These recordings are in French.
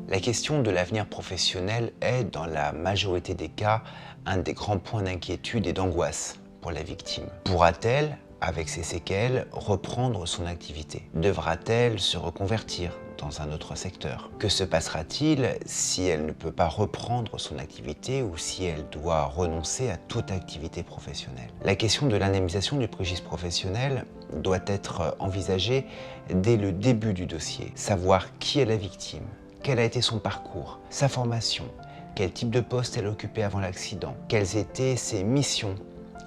La question de l'avenir professionnel est, dans la majorité des cas, un des grands points d'inquiétude et d'angoisse pour la victime. Pourra-t-elle, avec ses séquelles, reprendre son activité? Devra-t-elle se reconvertir dans un autre secteur? Que se passera-t-il si elle ne peut pas reprendre son activité ou si elle doit renoncer à toute activité professionnelle? La question de l'indemnisation du préjudice professionnel doit être envisagée dès le début du dossier. Savoir qui est la victime, quel a été son parcours, sa formation, quel type de poste elle occupait avant l'accident, quelles étaient ses missions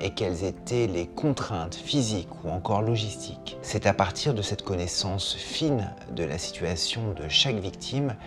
et quelles étaient les contraintes physiques ou encore logistiques. C'est à partir de cette connaissance fine de la situation de chaque victime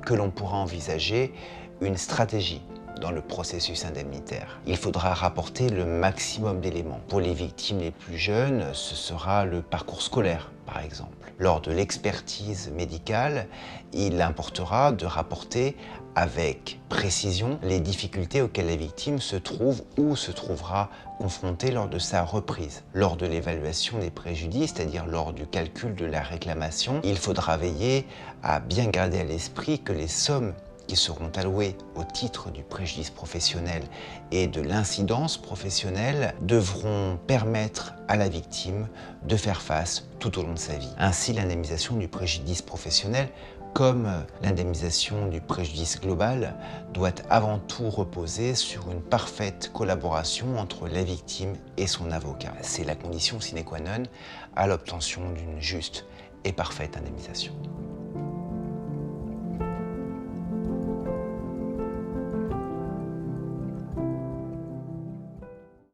que l'on pourra envisager une stratégie dans le processus indemnitaire. Il faudra rapporter le maximum d'éléments. Pour les victimes les plus jeunes, ce sera le parcours scolaire, par exemple. Lors de l'expertise médicale, il importera de rapporter avec précision les difficultés auxquelles la victime se trouve ou se trouvera confrontée lors de sa reprise. Lors de l'évaluation des préjudices, c'est-à-dire lors du calcul de la réclamation, il faudra veiller à bien garder à l'esprit que les sommes qui seront allouées au titre du préjudice professionnel et de l'incidence professionnelle devront permettre à la victime de faire face tout au long de sa vie. Ainsi, l'indemnisation du préjudice professionnel, comme l'indemnisation du préjudice global, doit avant tout reposer sur une parfaite collaboration entre la victime et son avocat. C'est la condition sine qua non à l'obtention d'une juste et parfaite indemnisation.